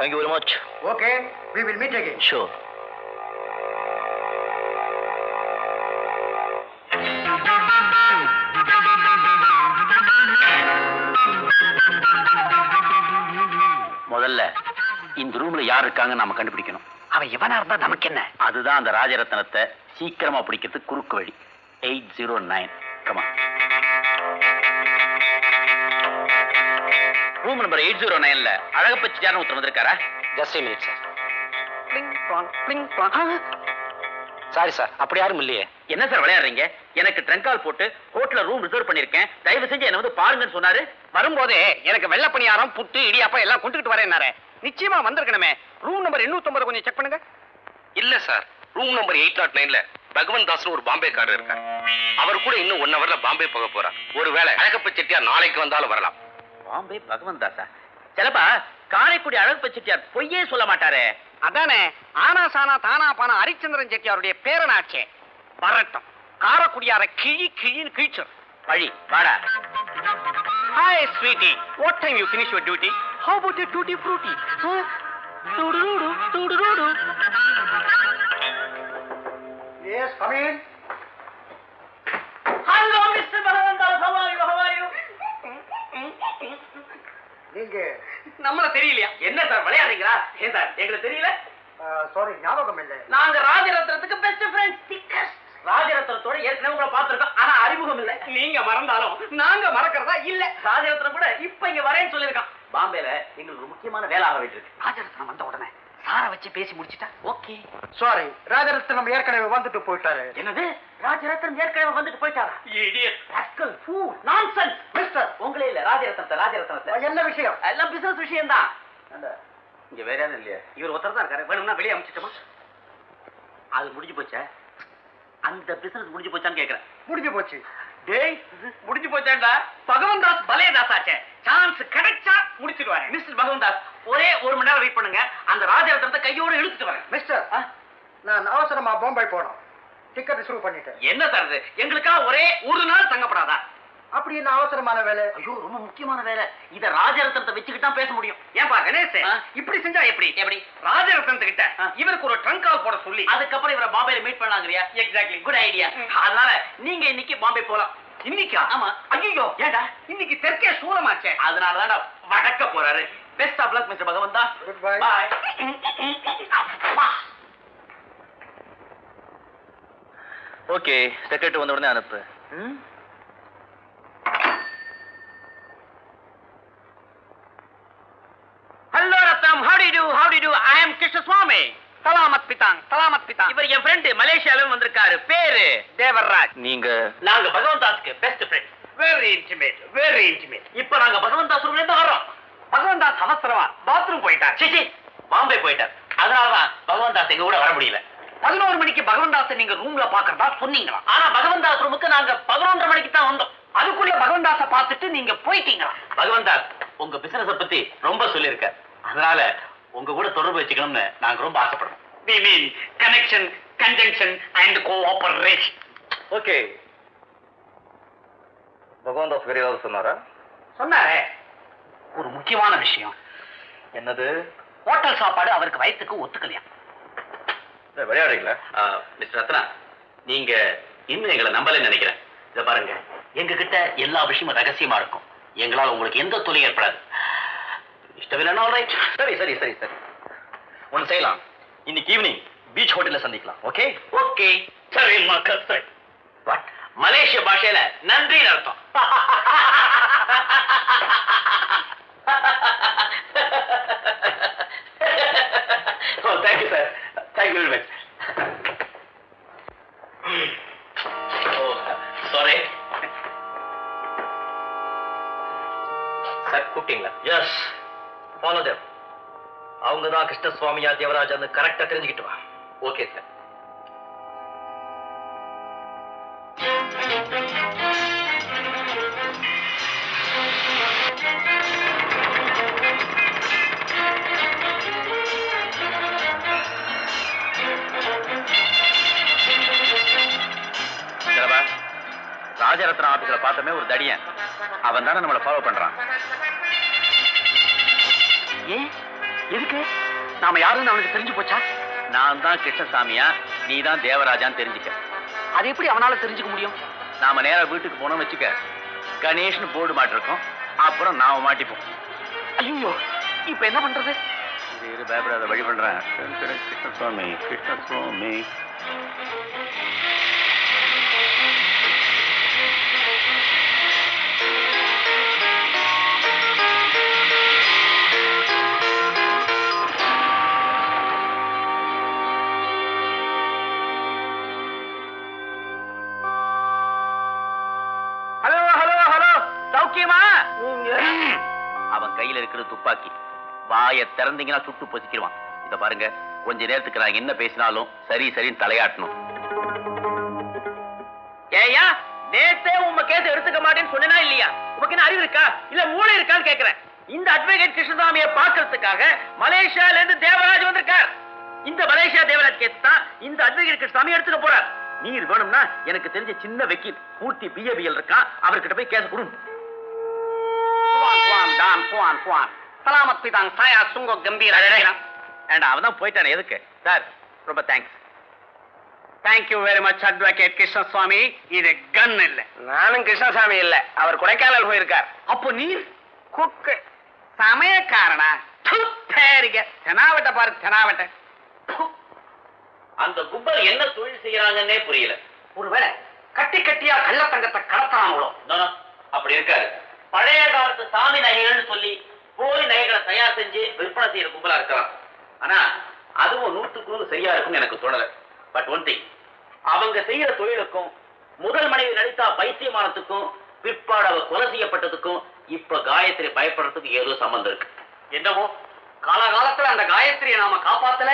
Thank you very much. Okay, we will meet again. Sure. முதல்ல இந்த ரூம்ல யார் இருக்காங்க நாம கண்டுபிடிக்கணும். அவன் எவனா இருந்தா நமக்கு என்ன? அதுதான் அந்த ராஜரத்னத்தை சீக்கிரமா பிடிக்கிறதுக்கு குறுக்கு வழி. 809. Come on. ரூம் நம்பர் 809ல அழகப்ப சிட்டார்னு ஒருத்தர் வந்திருக்காரா? Just minute sir. பிளிங் ப்ளாங் பிளிங் ப்ளாங். சாரி சார், அப்படி யாரும் இல்லையே. என்ன சார் விளையாடுறீங்க? எனக்கு ட்ரங்க் கால் போட்டு ஹோட்டல்ல ரூம் ரிசர்வ் பண்ணிருக்கேன், தயவு செஞ்சு என்ன வந்து பாருங்கன்னு சொன்னாரு. வரும்போதே எனக்கு வெள்ளை பணியாரம் புட்டு இடியாப்பா எல்லாம் கொண்டுகிட்டு வரேன்னாரு. நிச்சயமா வந்திருக்கணுமே. ரூம் நம்பர் 809 கொஞ்சம் செக் பண்ணுங்க. இல்ல சார், ரூம் நம்பர் 809ல பகவன் தாஸ் ஒரு பாம்பேக்காரர் இருக்கார். அவர் கூட இன்னும் 1 ஹவர்ல பாம்பே போக போறார். ஒருவேளை அழகப்ப செட்டியார் நாளைக்கு வந்தாலும் வரலாம். பாம்பே பகவன் தாஸா? சிலப்பா காரைக்குடி அழகப்ப செட்டியார் பொய்யே சொல்ல மாட்டாரே. அதானே, ஆனா சானா தானா பானா ஹரிச்சந்திரன் செட்டியாருடைய பேரனாச்சே. வரட்டும், காரக்குடியார கிழி கிழின்னு கிழிச்சோம். வழி வாடா. Hi sweetie, what time you finish your duty? How about your tutti frutti? Tudurudu, tudurudu. Yes, come in. Hello Mr. Bhagavan Das, how are you? How are you? நீங்க நம்மள தெரியலையா? என்ன சார் விளையாடுறீங்களா? ஏன் சார் எங்களுக்கு தெரியல? சாரி, ஞாபகம் இல்லை. நாங்க ராஜரத்னத்துக்கு பெஸ்ட் ஃப்ரெண்ட்ஸ், திக்கஸ்ட். ராஜரத்னத்தோட ஏற்கனவே உங்களை பார்த்திருக்கோம், ஆனா அறிமுகம் இல்ல. நீங்க மறந்தாலும் நாங்க மறக்கிறதா இல்ல. ராஜரத்னம் கூட இப்ப இங்க வரேன்னு சொல்லிருக்கான். பாம்பேல எங்களுக்கு ஒரு முக்கியமான வேலை ஆரம்பிட்டு இருக்கு. ராஜரத்னம் வந்த உடனே சாரை வச்சு பேசி முடிச்சிட்டா. ஓகே. சாரி, ராஜரத்னம் ஏற்கனவே வந்துட்டு போயிட்டாரு. என்னது? ராஜரத்னம் ஏற்கனவே வந்துட்டு போயிட்டாரா? Idiot, rascal, fool, nonsense. Mister, உங்களே இல்ல ராஜரத்னத்தை. என்ன விஷயம்? எல்லாம் பிசினஸ் விஷயம் தான். இங்க வேற யாரும் இல்லையா? இவர் ஒருத்தர் தான் இருக்காரு. வேணும்னா வெளியே அனுப்பிச்சிட்டோமா? அது முடிஞ்சு போச்சா? அந்த பிசினஸ் முடிஞ்சு போச்சான்னு கேக்குறேன். முடிஞ்சு போச்சு. டேய், முடிஞ்சு போச்சாண்டா. பகவன் தாஸ் பலே தாசாச்சே. சான்ஸ் கிடைச்சா முடிச்சிடுவாரு. மிஸ்டர் பகவன் தாஸ், ஒரே 1 மணி நேரம் வெயிட் பண்ணுங்க. அந்த ராஜரத்னத்தை கையோட இழுத்துட்டு வரேன். மிஸ்டர், நான் அவசரமா பாம்பே போனோம். டிக்கெட் ரிசர்வ் பண்ணிட்டேன். என்ன சார் இது? எங்களுக்கா ஒரே 1 நாள் தங்கப்படாதா? அப்படி என்ன அவசரமான வேலை? ஐயோ, ரொம்ப முக்கியமான வேலை. இத ராஜரத்னத்தை வச்சுக்கிட்டு தான் பேச முடியும். ஏன்பா கணேஷ், இப்படி செஞ்சா எப்படி? எப்படி? ராஜரத்னத்து கிட்ட இவருக்கு ஒரு ட்ரங்க் கால் போட சொல்லி அதுக்கப்புறம் இவரை பாம்பேல மீட் பண்ணலாங்கறியா? Exactly, good idea. அதனால நீங்க இன்னைக்கு பாம்பே போலாம். இன்னைக்கா? ஆமா. ஐயோ, ஏண்டா? இன்னைக்கு தெற்கே சூலமாச்சே. அதனால தான் வடக்க போறாரு. Best of luck Mister Bhagavan Das. Good bye. Bye. Okay, secretary வந்த உடனே அனுப்பு. Hello Ratnam, how do you do? How do you do? I am Krishnaswamy. சலாமத் பிதாங், சலாமத் பிதாங். இவர் என் ஃப்ரெண்ட், மலேசியால இருந்து வந்திருக்காரு. பேரு தேவராஜ். நீங்க? நாங்க பகவன் தாஸ்க்கு best friend. Very intimate, very intimate. இப்ப நாங்க பகவன் தாஸ் ரூம்ல இருந்து வர்றோம். பகவன் தாஸ் அவசரமா பாத்ரூம் போயிட்டார். சிச்சி, பாம்பே போயிட்டார். அதனாலதான் பகவன் தாஸ் எங்க கூட வர முடியல. 11 மணிக்கு பகவன் தாஸை நீங்க ரூம்ல பாக்குறதா சொன்னீங்களா? ஆனா பகவன் தாஸ் ரூமுக்கு நாங்க 11:30 மணிக்கு தான் வந்தோம். அதுக்குள்ள பகவன் தாஸை பார்த்துட்டு நீங்க போயிட்டீங்களா? பகவன் தாஸ் உங்க பிசினஸ் பத்தி ரொம்ப சொல்லியிருக்கார். அதனால உங்க கூட தொடர்பு வச்சுக்கணும்னு நாங்க ரொம்ப ஆசைப்படுறோம். We mean connection, conjunction and cooperation. Okay. பகவான் தாஸ் வேற ஏதாவது சொன்னாரா? சொன்னாரே, ஒரு முக்கியமான விஷயம். என்னது? ஹோட்டல் சாப்பாடு அவருக்கு வயிற்றுக்கு ஒத்துக்கலையா? விளையாடுறீங்களா? மிஸ்டர் ரத்னா, நீங்க இன்னும் எங்களை நம்பலன்னு நினைக்கிறேன். இத பாருங்க, எங்க கிட்ட எல்லா விஷயமும் ரகசியமா இருக்கும். எங்களால உங்களுக்கு எந்த தொல்லையும் ஏற்படாது. இஷ்டமில்லைன்னா ஆல்ரைட். சரி சரி சரி சரி, ஒன்னு செய்யலாம். இன்னைக்கு ஈவினிங் பீச் ஹோட்டல்ல சந்திக்கலாம். ஓகே? ஓகே. சரி மக்கள், சரி. வாட்? மலேசிய பாஷையில நன்றின்னு அர்த்தம். Oh, thank you, sir. Thank you very much. Oh, sorry. Sir கூப்பிட்டீங்களா? Yes. Follow them. அவங்க தான் கிருஷ்ணசுவாமியா தேவராஜான்னு கரெக்டா தெரிஞ்சுக்கிட்டு வா. Okay sir. ராஜரத்ன ஆபீஸ்ல பார்த்தமே ஒரு தடியன். அவன் தானே நம்மளை ஃபாலோ பண்றான். ஏன்? எதுக்கு? நாம யாருன்னு அவனுக்கு தெரிஞ்சு போச்சா? நான் தான் கிருஷ்ணசாமியா, நீ தான் தேவராஜான்னு தெரிஞ்சுக்க. அது எப்படி அவனால தெரிஞ்சுக்க முடியும்? நாம நேரா வீட்டுக்கு போனோம் வச்சுக்க, கணேஷ்னு போர்டு மாட்டிருக்கோம், அப்புறம் நாம மாட்டிப்போம். ஐயோ, இப்ப என்ன பண்றது? இரு பயப்படாத, வழி பண்றேன். Krishnaswamy Krishnaswamy. Hello hello hello, சௌக்கியமா? அவன் கையில இருக்கிறது துப்பாக்கி. வாயை திறந்தீங்கன்னா சுட்டு பொசிக்கிடுவான். இத பாருங்க, கொஞ்ச நேரத்துக்கு நான் என்ன பேசினாலும் சரி சரின்னு தலையாட்டணும். ஏயா, நேத்தே உங்க கேஸ் எடுத்துக்க மாட்டேன்னு சொன்னா இல்லையா? உனக்கு என்ன அறிவு இருக்கா இல்ல மூளை இருக்கான்னு கேக்குறேன். இந்த அட்வொகேட் கிருஷ்ணசாமியை பார்க்கறதுக்காக மலேசியால இருந்து தேவராஜ் வந்திருக்கார். இந்த மலேசியா தேவராஜ் கேஸ் தான் இந்த அட்வொகேட் கிருஷ்ணசாமி எடுத்துக்க போறார். நீர் வேணும்னா எனக்கு தெரிஞ்ச சின்ன வக்கீல் மூர்த்தி பிஏபிஎல் இருக்கான், அவர்கிட்ட போய் கேஸ் கொடு. சலாமத் பிதாங் சாயா சுங்கோ கம்பீர. அவன் தான் போயிட்டானே, எதுக்கு சார்? ரொம்ப thanks. Thank you very much advocate Krishnaswamy. இது கன் இல்ல. நானும் கிருஷ்ணசாமி இல்ல, அவர் கொடைக்கானல் போயிருக்கார். அப்போ நீர் குக்கு சமயக்காரனா? தெனாவட்ட பாரு, தெனாவட்ட. அந்த கும்பல் என்ன தொழில் செய்யறாங்கன்னே புரியல. ஒருவேளை கட்டி கட்டியா கள்ளத்தங்கத்தை கடத்தலாமோ? அப்படி இருக்காரு. பழைய காலத்து சாமி நகைகள்னு சொல்லி போலி நகைகளை தயார் செஞ்சு விற்பனை செய்யற கும்பலா இருக்கலாம். ஆனா அதுவும் 100% சரியா இருக்கும்னு எனக்கு தோணல. பட் ஒன் திங், அவங்க செய்யற தொழிலுக்கும் முதல் மனைவி லலிதா பைத்தியமானத்துக்கும் பிற்பாடு அவ கொலை செய்யப்பட்டதுக்கும் இப்ப காயத்ரி பயப்படுறதுக்கு ஏதோ சம்பந்தம் இருக்கு. என்னவோ காலகாலத்துல அந்த காயத்ரியை நாம காப்பாத்தல,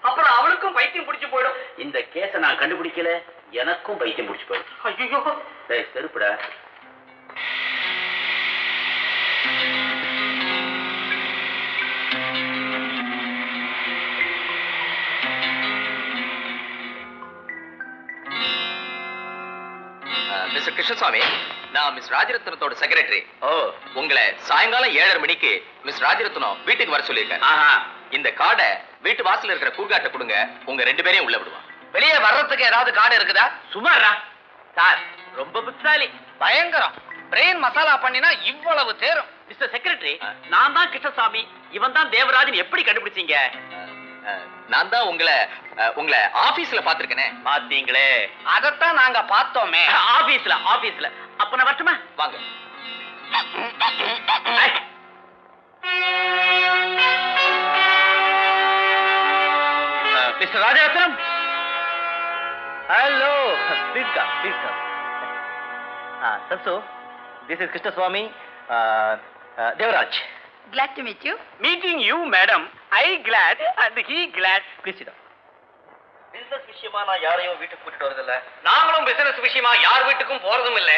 அப்புறம் அவளுக்கும் பைத்தியம் பிடிச்சு போயிடும். இந்த கேஸை நான் கண்டுபிடிக்கல, எனக்கும் பைத்தியம் பிடிச்சு போயிடும். ஐயோ, டேய் செருப்புடா. மிஸ்டர் கிருஷ்ணசாமி, நான் மிஸ் ராஜரத்னத்தோட செக்ரட்டரி. உங்களை சாயங்காலம் 7:30 மணிக்கு மிஸ் ராஜரத்னம் வீட்டுக்கு வர சொல்லியிருக்காரு. இந்த கார்டை வீட்டு வாசல்ல இருக்கிற கூர்காட்ட கொடுங்க, உங்க 2 பேரையும் உள்ள விடுவான். வெளியே வர்றதுக்கு ஏதாவது கார்டு இருக்குதா? சுமாரா சார், ரொம்ப புத்தாலி, பயங்கரம். பிரெயின் மசாலா பண்ணினா இவ்வளவு தேரும். மிஸ்டர் செக்ரட்டரி, நான் தான் கிருஷ்ணசாமி, இவன் தான் தேவராஜன். எப்படி கண்டுபிடிச்சீங்க? நான் தான் உங்களை ஆபீஸ்ல பாத்துருக்கேனே. பாத்தீங்களே, அதத்தான் நாங்க பார்த்தோமே. ஆபீஸ்ல. அப்ப நான் வரட்டுமா? வாங்க. Mister Rajaratnam. Hello, please come. சன்சு, this is Krishnaswamy, Devaraj. Glad to meet you. Meeting you, madam. I glad and he glad. Please sit. Business விஷயமா நான் யாரையும் வீட்டுக்கு கூட்டிட்டு வரதில்ல. நாங்களும் பிசினஸ் விஷயமா யார் வீட்டுக்கும் போறதும் இல்ல.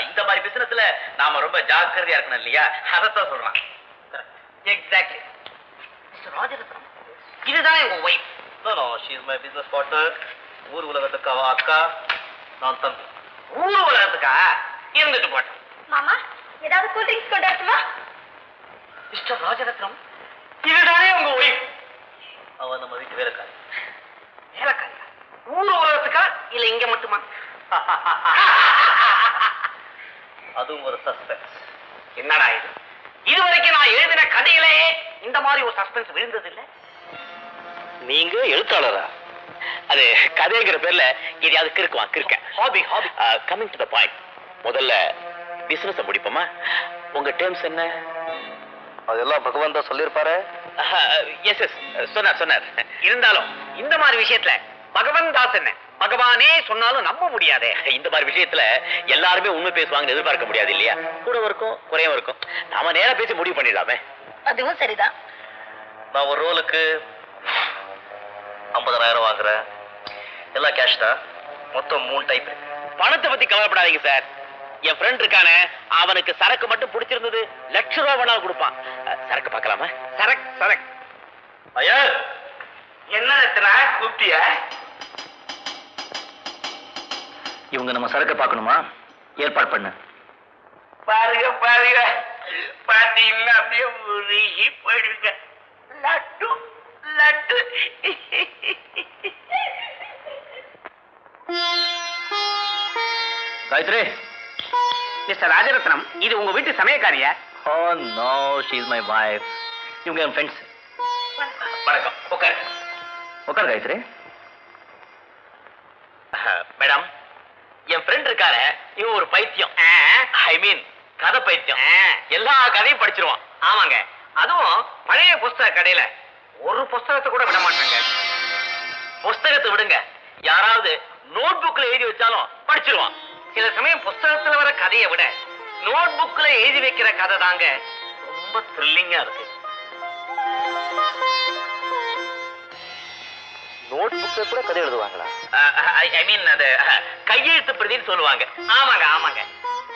இந்த மாதிரி பிசினஸ்ல நாம ரொம்ப ஜாக்கிரதையா இருக்கணும் இல்லையா? அதத்தான் சொல்றான். எக்ஸாக்ட்லி. மிஸ்டர் ராஜரத்னம், இதுதான் உங்க wife. No, she is my business partner. ஊர் உலகத்துக்கு அவ அக்கா, நான் தம்பி. ஊர் உலகத்துக்கா? இருந்துட்டு போட்டோம். மாமா, ஏதாவது கூல் ட்ரிங்க்ஸ் கொண்டு வரட்டுமா? மிஸ்டர் ராஜரத்னம், இதுதானே உங்க ஒய்ஃப்? அவ நம்ம வீட்டு வேலைக்காரி. வேலைக்காரியா? ஊர் உலகத்துக்கா இல்ல இங்க மட்டுமா? அதுவும் ஒரு சஸ்பென்ஸ். என்னடா இது? இதுவரைக்கும் நான் எழுதின கதையிலேயே இந்த மாதிரி ஒரு சஸ்பென்ஸ் விழுந்தது இல்ல. நீங்க எழுத்தாளரா? அது கதைங்கிற பேர்ல எதையாவது கிறுக்க. Hobby. Coming to the point. முதல்ல பிசினஸ் முடிப்போமா? உங்க டேர்ம்ஸ் என்ன? அதெல்லாம் பகவான் தான் சொல்லியிருப்பாரு. எஸ், சொன்னார். இருந்தாலும் இந்த மாதிரி விஷயத்துல பகவான் தாஸ் என்ன, பகவானே சொன்னாலும் நம்ப முடியாதே. இந்த மாதிரி விஷயத்துல எல்லாருமே உண்மை பேசுவாங்கன்னு எதிர்பார்க்க முடியாது இல்லையா? கூடவும் இருக்கும், குறையவும் இருக்கும். நாம நேரா பேசி முடிவு பண்ணிடலாமே. அதுவும் சரிதான். நான் ஒரு ரோலுக்கு 50,000 வாங்குறேன். எல்லாம் கேஷ் தான். மொத்தம் 3 டைப். பணத்தை பத்தி கவலைப்படாதீங்க சார். என் ஃப்ரெண்ட் இருக்கானே, அவனுக்கு சரக்கு மட்டும் பிடிச்சிருந்தது, ₹1,00,000 வேணாலும் கொடுப்பான். சரக்கு பார்க்கலாமா? சரக். ஐயா, என்ன ரத்னா கூப்பிட்டிய? இவங்க நம்ம சரக்கு பார்க்கணுமா? ஏற்பாடு பண்ணு. பாருங்க பாத்தீங்கன்னா அப்படியே உருகி போயிடுங்க. லட்டு. காயத்ரி, மிஸ்டர் ராஜரத்னம், இது உங்க வீட்டு சமயக்காரியா? Oh no, she is my wife. இவங்க என் ஃப்ரெண்ட்ஸ். வணக்கம். உட்கார். உட்கார் காயத்ரி. மேடம், என் ஃப்ரெண்ட் இருக்காரு, இவன் ஒரு பைத்தியம். ஐ மீன் கதை பைத்தியம். எல்லா கதையும் படிச்சிருவான். ஆமாங்க, அதுவும் பழைய புஸ்தக கடையில ஒரு புஸ்தகத்தை கூட விட மாட்டாங்க. புஸ்தகத்தை விடுங்க, யாராவது நோட் புக்ல எழுதி வச்சாலும் படிச்சிருவான். சில சமயம் புஸ்தகத்துல வர கதையை விட நோட் புக்ல எழுதி வைக்கிற கதை தாங்க ரொம்ப த்ரில்லிங்கா இருக்கு. நோட் புக்ல கூட கதை எழுதுவாங்களா? ஐ மீன் அது கையெழுத்து பிரதின்னு சொல்லுவாங்க. ஆமாங்க ஆமாங்க.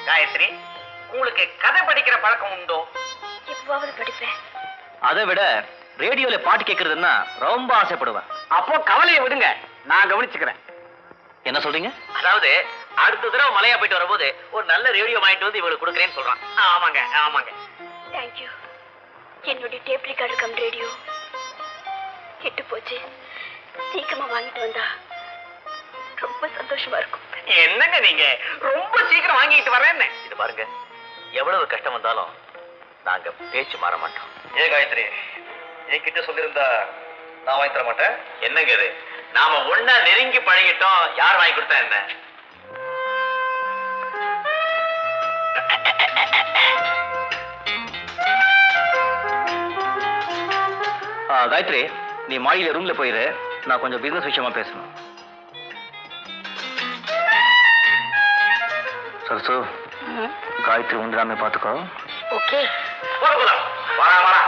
காயத்ரி, உங்களுக்கு கதை படிக்கிற பழக்கம் உண்டோ? எப்பவாவது படிப்பேன். அதை விட ரேடியோல பாட்டு கேட்கறதுன்னா ரொம்ப ஆசைப்படுவேன். அப்போ கவலையை விடுங்க, நான் கவனிச்சுக்கிறேன். என்ன சொல்றீங்க? அதாவது அடுத்த தடவை மலையா போயிட்டு வரும்போது ஒரு நல்ல ரேடியோ வாங்கிட்டு வந்து இவங்களுக்கு கொடுக்குறேன்னு சொல்றான். ஆமாங்க ஆமாங்க. தேங்க்யூ. என்னுடைய டேப் ரெக்கார்டர் கம் ரேடியோ கெட்டு போச்சு. சீக்கிரமா வாங்கிட்டு வந்தா ரொம்ப சந்தோஷமா இருக்கும். என்னங்க நீங்க ரொம்ப சீக்கிரம் வாங்கிட்டு வரேன்னு. இது பாருங்க, எவ்வளவு கஷ்டம் வந்தாலும் நாங்க பேச்சு மாற மாட்டோம். ஏன் காயத்ரி, என்கிட்ட சொல்லியிருந்தா நான் வாங்கி தர மாட்டேன். என்னங்க இது? நாம ஒண்ணா நெருங்கி பழகிட்டோம், யார் வாங்கி கொடுத்தா என்ன? காயத்ரி, நீ மாடியில ரூம்ல போயிரு, நான் கொஞ்சம் பிசினஸ் விஷயமா பேசணும். சரசு, காயத்ரி வந்துடாம பாத்துக்கோ. ஓகே. வரா வரா.